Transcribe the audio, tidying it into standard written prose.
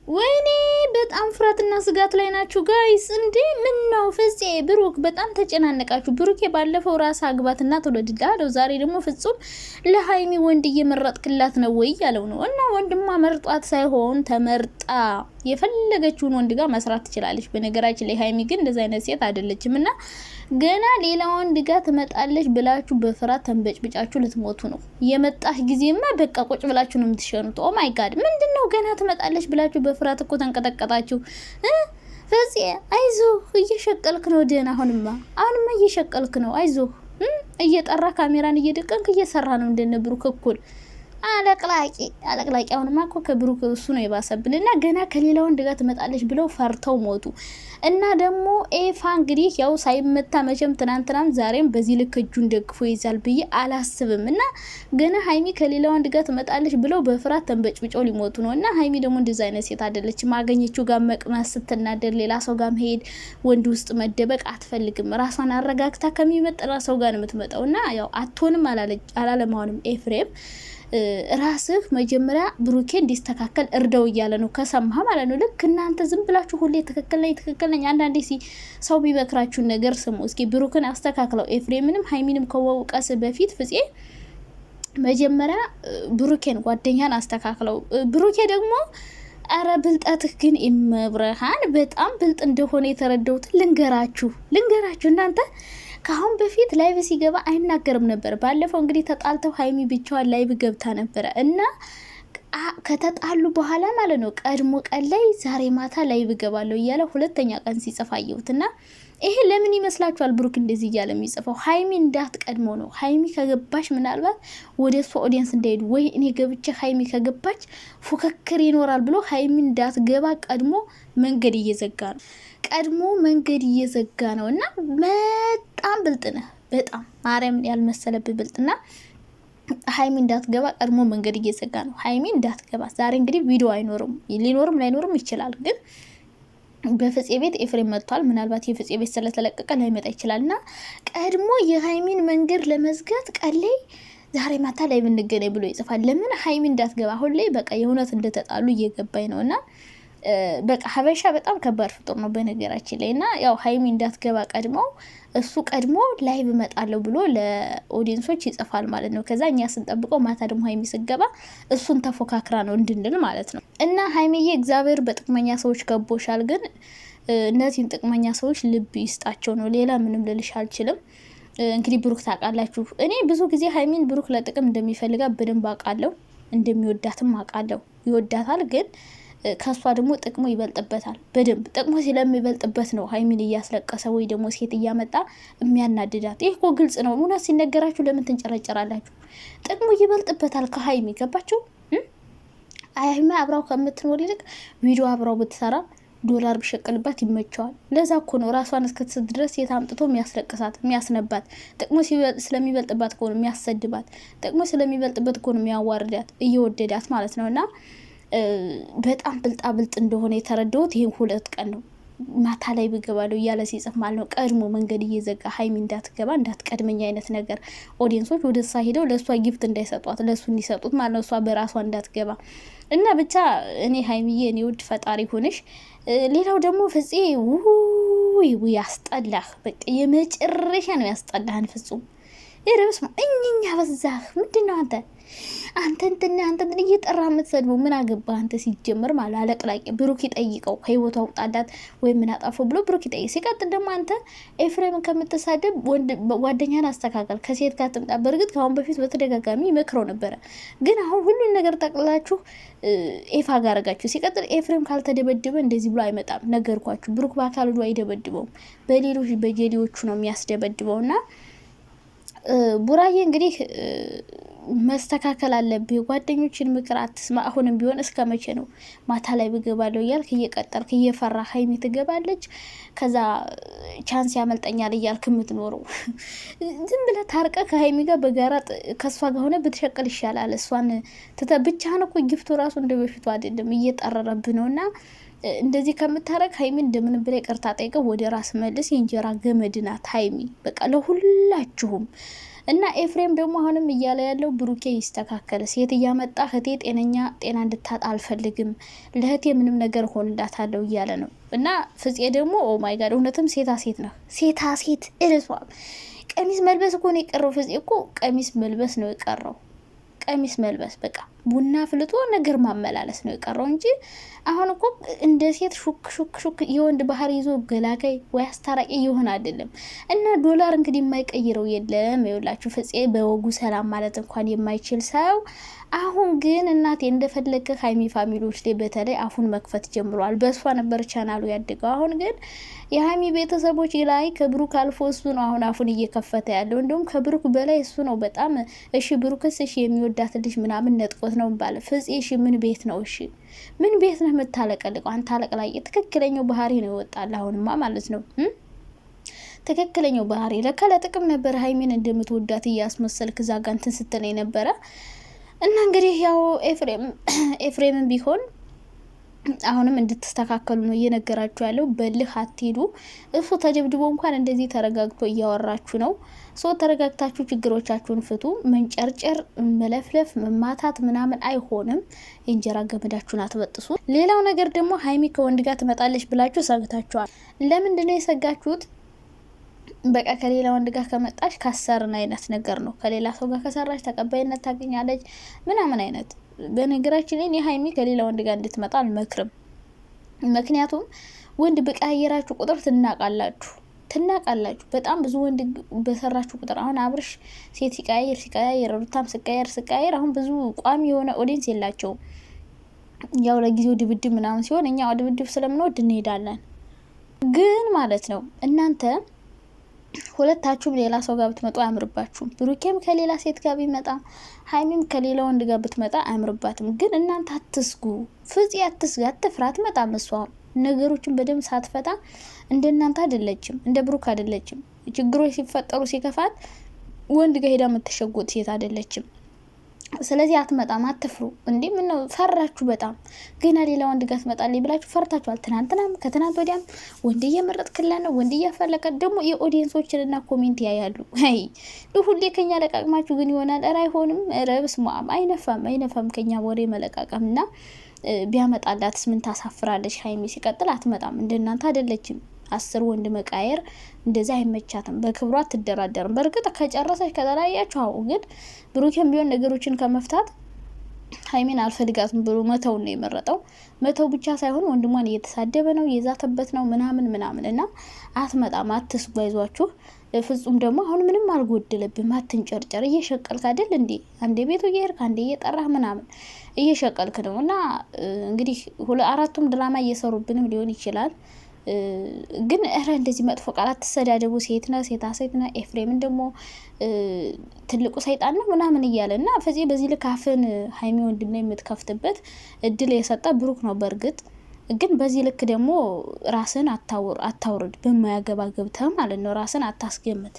ወይኔ በጣም ፍራትና ስጋት ላይ ናችሁ ጋይስ። እንዴ ምን ነው ፍፄ ብሩክ በጣም ተጨናነቃችሁ። ብሩክ ባለፈው ራስ አግባትና ትወልድልሃለሁ፣ ዛሬ ደግሞ ፍጹም ለሀይሚ ወንድ እየመረጥክላት ነው ወይ ያለው ነው። እና ወንድማ መርጧት ሳይሆን ተመርጣ የፈለገችውን ወንድ ጋር መስራት ትችላለች። በነገራችን ላይ ሀይሚ ግን እንደዛ አይነት ሴት አይደለችም። እና ገና ሌላ ወንድ ጋር ትመጣለች ብላችሁ በፍራት ተንበጭብጫችሁ ልትሞቱ ነው። የመጣህ ጊዜማ በቃ ቁጭ ብላችሁ ነው የምትሸኑት። ኦ ማይ ጋድ ምንድነው ገና ትመጣለች ብላችሁ በፍራት እኮ ተንቀጠቀጣችሁ። ፍፄ አይዞ እየሸቀልክ ነው። ደህና አሁንማ እየሸቀልክ ነው። አይዞ እየጠራ ካሜራን እየደቀንክ እየሰራ ነው እንደነ ብሩክ እኩል አለቅላቂ አሁንማ እኮ ከብሩክ እሱ ነው የባሰብን። እና ገና ከሌላ ወንድ ጋር ትመጣለች ብለው ፈርተው ሞቱ። እና ደግሞ ኤፋ እንግዲህ ያው ሳይመታ መቼም ትናንትናም ዛሬም በዚህ ልክ እጁን ደግፎ ይዛል ብዬ አላስብም። እና ገና ሀይሚ ከሌላ ወንድ ጋር ትመጣለች ብለው በፍራት ተንበጭብጨው ሊሞቱ ነው። እና ሀይሚ ደግሞ እንደዛ አይነት ሴት አይደለች። ማገኘችው ጋር መቅመስ፣ ስትናደር ሌላ ሰው ጋር መሄድ፣ ወንድ ውስጥ መደበቅ አትፈልግም። ራሷን አረጋግታ ከሚመጣ ሰው ጋር ነው የምትመጣው። እና ያው አትሆንም አላለም አሁንም ኤፍሬም ራስህ መጀመሪያ ብሩኬ እንዲስተካከል እርደው እያለ ነው። ከሰማህ ማለት ነው። ልክ እናንተ ዝም ብላችሁ ሁሌ ትክክል ነኝ አንዳንዴ ሰው ቢበክራችሁን ነገር ስሙ። እስኪ ብሩክን አስተካክለው። ኤፍሬምንም ሀይሚንም ከወቀስ በፊት ፍፄ መጀመሪያ ብሩኬን ጓደኛን አስተካክለው። ብሩኬ ደግሞ አረ ብልጠትህ ግን ይመብረሃን በጣም ብልጥ እንደሆነ የተረዳሁት ልንገራችሁ እናንተ ከአሁን በፊት ላይቭ ሲገባ አይናገርም ነበር። ባለፈው እንግዲህ ተጣልተው ሀይሚ ብቻዋን ላይቭ ገብታ ነበረ እና ከተጣሉ በኋላ ማለት ነው ቀድሞ ቀን ላይ ዛሬ ማታ ላይቭ ገባለሁ እያለ ሁለተኛ ቀን ሲጽፍ አየሁት። እና ይሄ ለምን ይመስላችኋል ብሩክ እንደዚህ እያለ የሚጽፈው? ሀይሚ እንዳትቀድሞ ነው። ሀይሚ ከገባች ምናልባት ወደ እሷ ኦዲየንስ እንዳይሄዱ ወይ እኔ ገብቼ ሀይሚ ከገባች ፉክክር ይኖራል ብሎ ሀይሚ እንዳትገባ ቀድሞ መንገድ እየዘጋ ነው። እና በጣም ብልጥ ነህ፣ በጣም ማርያምን ያልመሰለብህ ብልጥና ሀይሚ እንዳትገባ ቀድሞ መንገድ እየዘጋ ነው። ሀይሚ እንዳትገባ ዛሬ እንግዲህ ቪዲዮ ሊኖርም ላይኖርም ይችላል። ግን በፍፄ ቤት ኤፍሬም መጥቷል። ምናልባት የፍፄ ቤት ስለተለቀቀ ላይመጣ ይችላል። እና ቀድሞ የሀይሚን መንገድ ለመዝጋት ቀለይ ዛሬ ማታ ላይ ብንገናኝ ብሎ ይጽፋል። ለምን ሀይሚ እንዳትገባ አሁን ላይ በቃ የእውነት እንደተጣሉ እየገባኝ ነው። እና በቃ ሀበሻ በጣም ከባድ ፍጡር ነው በነገራችን ላይ። እና ያው ሀይሚ እንዳትገባ እሱ ቀድሞ ላይቭ እመጣለሁ ብሎ ለኦዲየንሶች ይጽፋል ማለት ነው። ከዛ እኛ ስንጠብቀው ማታ ደግሞ ሀይሚ ስገባ እሱን ተፎካክራ ነው እንድንል ማለት ነው። እና ሀይሚዬ እግዚአብሔር በጥቅመኛ ሰዎች ከቦሻል። ግን እነዚህን ጥቅመኛ ሰዎች ልብ ይስጣቸው ነው። ሌላ ምንም ልልሽ አልችልም። እንግዲህ ብሩክ ታውቃላችሁ፣ እኔ ብዙ ጊዜ ሀይሚን ብሩክ ለጥቅም እንደሚፈልጋ በደንብ አውቃለሁ። እንደሚወዳትም አውቃለሁ። ይወዳታል ግን ከሷ ደግሞ ጥቅሙ ይበልጥበታል። በደንብ ጥቅሙ ስለሚበልጥበት ነው ሀይሚን እያስለቀሰ ወይ ደግሞ ሴት እያመጣ የሚያናድዳት። ይህ እኮ ግልጽ ነው። እውነት ሲነገራችሁ ለምን ትንጨረጨራላችሁ? ጥቅሙ ይበልጥበታል ከሀይሚ ገባችሁ? ሀይሚ አብራው ከምትኖር ይልቅ ቪዲዮ አብራው ብትሰራ ዶላር ብሸቅልባት ይመቸዋል። ለዛ እኮ ነው ራሷን እስክትስት ድረስ ሴት አምጥቶ የሚያስለቅሳት የሚያስነባት። ጥቅሙ ስለሚበልጥባት እኮ ነው የሚያሰድባት። ጥቅሙ ስለሚበልጥበት እኮ ነው የሚያዋርዳት እየወደዳት ማለት ነው። እና በጣም ብልጥ እንደሆነ የተረዳሁት ይሄን 2 ቀን ነው። ማታ ላይ ብገባለሁ እያለ ሲጽፍ ማለት ነው። ቀድሞ መንገድ እየዘጋ ሀይሚ እንዳትገባ እንዳትቀድመኝ አይነት ነገር ኦዲየንሶች ወደ እሷ ሄደው ለእሷ ጊፍት እንዳይሰጧት ለእሱ እንዲሰጡት ማለት ነው። እሷ በራሷ እንዳትገባ እና ብቻ እኔ ሀይሚዬ እኔ ውድ ፈጣሪ ሆነሽ። ሌላው ደግሞ ፍፄ ውይ ያስጠላህ፣ በቃ የመጨረሻ ነው ያስጠላህን ፍጹም። ይረብስ እኛኛ በዛህ ምንድነው አንተ እንትን እየጠራ የምትሰድበው ምን አገባ አንተ? ሲጀምር ማለት አለቅላቂ ብሩክ ይጠይቀው ከህይወቱ አውጣላት ወይ ምን አጣፈው ብሎ ብሩክ ይጠይቅ። ሲቀጥል ደግሞ አንተ ኤፍሬምን ከምትሳደብ ጓደኛን አስተካከል፣ ከሴት ጋር ትምጣ። በእርግጥ ከአሁን በፊት በተደጋጋሚ መክረው ነበረ፣ ግን አሁን ሁሉን ነገር ጠቅላችሁ ኤፋ ጋር አረጋችሁ። ሲቀጥል ኤፍሬም ካልተደበደበ እንደዚህ ብሎ አይመጣም። ነገርኳችሁ። ብሩክ በአካል ሄዶ አይደበድበውም፣ በሌሎች በጀሌዎቹ ነው የሚያስደበድበውና ቡራዬ እንግዲህ መስተካከል አለብህ። ጓደኞችን ምክር አትስማ። አሁንም ቢሆን እስከ መቼ ነው ማታ ላይ ብገባለሁ እያልክ እየቀጠልክ እየፈራ ሀይሚ ትገባለች፣ ከዛ ቻንስ ያመልጠኛል እያልክ የምትኖረው? ዝም ብለህ ታርቀ ከሀይሚ ጋር በጋራ ከእሷ ጋር ሆነ ብትሸቅል ይሻላል። እሷን ብቻህን እኮ ጊፍቱ ራሱ እንደ በፊቱ አይደለም፣ እየጠረረብህ ነው። እና እንደዚህ ከምታረግ ሀይሚ እንደምን ብለ ይቅርታ ጠይቀው ወደ ራስ መልስ። የእንጀራ ገመድ ናት ሀይሚ። በቃ ለሁላችሁም እና ኤፍሬም ደግሞ አሁንም እያለ ያለው ብሩኬ ይስተካከል፣ ሴት እያመጣ እህቴ ጤና እንድታጣ አልፈልግም፣ ለእህቴ ምንም ነገር ሆንላታለሁ እያለ ነው። እና ፍፄ ደግሞ ኦ ማይ ጋድ እውነትም ሴታ ሴት ነው። ሴታ ሴት እርሷም ቀሚስ መልበስ እኮ ነው የቀረው። ፍፄ እኮ ቀሚስ መልበስ ነው የቀረው። ቀሚስ መልበስ በቃ ቡና ፍልጦ ነገር ማመላለስ ነው የቀረው እንጂ አሁን እኮ እንደ ሴት ሹክ ሹክ ሹክ የወንድ ባህር ይዞ ገላጋይ ወይ አስታራቂ ይሆን አይደለም። እና ዶላር እንግዲህ የማይቀይረው የለም። ይኸውላችሁ ፍፄ በወጉ ሰላም ማለት እንኳን የማይችል ሰው አሁን ግን እናቴ እንደፈለገ ሀይሚ ፋሚሊዎች ላይ በተለይ አፉን መክፈት ጀምሯል። በእሷ ነበር ቻናሉ ያደገው። አሁን ግን የሀይሚ ቤተሰቦች ላይ ከብሩክ አልፎ እሱ ነው አሁን አፉን እየከፈተ ያለው። እንዲሁም ከብሩክ በላይ እሱ ነው በጣም እሺ። ብሩክስ እሺ የሚወዳት ልጅ ምናምን ነጥቆት ነው ባለ ፍፄ እሺ ምን ቤት ነው እሺ ምን ቤት ነው የምታለቀልቀው? አንተ አለቅላይ ትክክለኛው ባህሪ ነው ይወጣል አሁንማ ማለት ነው። ትክክለኛው ባህሪ ለካ ለጥቅም ነበር ሀይሚን እንደምትወዳት እያስመሰልክ እዛ ጋ እንትን ስትል ነበረ። እና እንግዲህ ያው ኤፍሬምን ቢሆን አሁንም እንድትስተካከሉ ነው እየነገራችሁ ያለው። በልህ አትሄዱ። እሱ ተደብድቦ እንኳን እንደዚህ ተረጋግቶ እያወራችሁ ነው። ተረጋግታችሁ ችግሮቻችሁን ፍቱ። መንጨርጨር፣ መለፍለፍ፣ መማታት ምናምን አይሆንም። የእንጀራ ገመዳችሁን አትበጥሱ። ሌላው ነገር ደግሞ ሀይሚ ከወንድ ጋር ትመጣለች ብላችሁ ሰግታችኋል። ለምንድነው የሰጋችሁት? በቃ ከሌላ ወንድ ጋር ከመጣች ካሰርን አይነት ነገር ነው። ከሌላ ሰው ጋር ከሰራች ተቀባይነት ታገኛለች ምናምን አይነት። በነገራችን ላይ የሀይሚ ከሌላ ወንድ ጋር እንድትመጣ አልመክርም። ምክንያቱም ወንድ በቀያየራችሁ ቁጥር ትናቃላችሁ። በጣም ብዙ ወንድ በሰራችሁ ቁጥር አሁን አብርሽ ሴት ሲቀያየር ሩታም ስቀያየር አሁን ብዙ ቋሚ የሆነ ኦዲየንስ የላቸውም። ያው ለጊዜው ድብድብ ምናምን ሲሆን እኛ ድብድብ ስለምንወድ እንሄዳለን። ግን ማለት ነው እናንተ ሁለታችሁም ሌላ ሰው ጋር ብትመጡ አያምርባችሁም። ብሩኬም ከሌላ ሴት ጋር ቢመጣ ሀይሚም ከሌላ ወንድ ጋር ብትመጣ አያምርባትም። ግን እናንተ አትስጉ፣ ፍፄ አትስጋ፣ አትፍራ። አትመጣም እሷ ነገሮችን በደንብ ሳትፈታ እንደ እናንተ አይደለችም፣ እንደ ብሩክ አይደለችም። ችግሮች ሲፈጠሩ ሲከፋት ወንድ ጋር ሄዳ የምትሸጎጥ ሴት አይደለችም። ስለዚህ አትመጣም፣ አትፍሩ። እንዴ ምን ነው ፈራችሁ? በጣም ገና ሌላ ወንድ ጋር ትመጣለች ብላችሁ ፈርታችኋል። ትናንትናም ከትናንት ወዲያም ወንድ እየመረጥክላ ነው፣ ወንድ እያፈለቀ ደግሞ የኦዲየንሶችንና ኮሜንት ያያሉ። አይ ሁሌ ከኛ ለቃቅማችሁ ግን ይሆናል። ኧረ አይሆንም። ኧረ በስመ አብ አይነፋም ከኛ ወሬ መለቃቀምና ቢያመጣላትስ ምን ታሳፍራለች? ሀይሚ ሲቀጥል አትመጣም፣ እንደናንተ አይደለችም። 10 ወንድ መቃየር እንደዛ አይመቻትም። በክብሯ አትደራደርም። በእርግጥ ከጨረሰች ከተለያያችሁ አዎ። ግን ብሩኬም ቢሆን ነገሮችን ከመፍታት ሀይሚን አልፈልጋትም ብሎ መተው ነው የመረጠው። መተው ብቻ ሳይሆን ወንድሟን እየተሳደበ ነው፣ እየዛተበት ነው ምናምን እና አትመጣም። አትስጉ፣ አይዟችሁ። ፍጹም ደግሞ አሁን ምንም አልጎደለብም። አትንጨርጨር። እየሸቀልክ አይደል እንዴ? አንዴ ቤቱ እየሄድክ አንዴ እየጠራህ ምናምን እየሸቀልክ ነው። እና እንግዲህ 4ቱም ድራማ እየሰሩብንም ሊሆን ይችላል። ግን እንደዚህ መጥፎ ቃላት ተሰዳደቡ። ሴትና ኤፍሬምን ደግሞ ትልቁ ሰይጣን ነው ምናምን እያለ እና ፈዚህ በዚህ ልክ አፍን ሀይሚ ወንድም ላይ የምትከፍትበት እድል የሰጠ ብሩክ ነው። በእርግጥ ግን በዚህ ልክ ደግሞ ራስን አታውርድ። በማያገባ ገብተህ ማለት ነው። ራስን አታስገምት።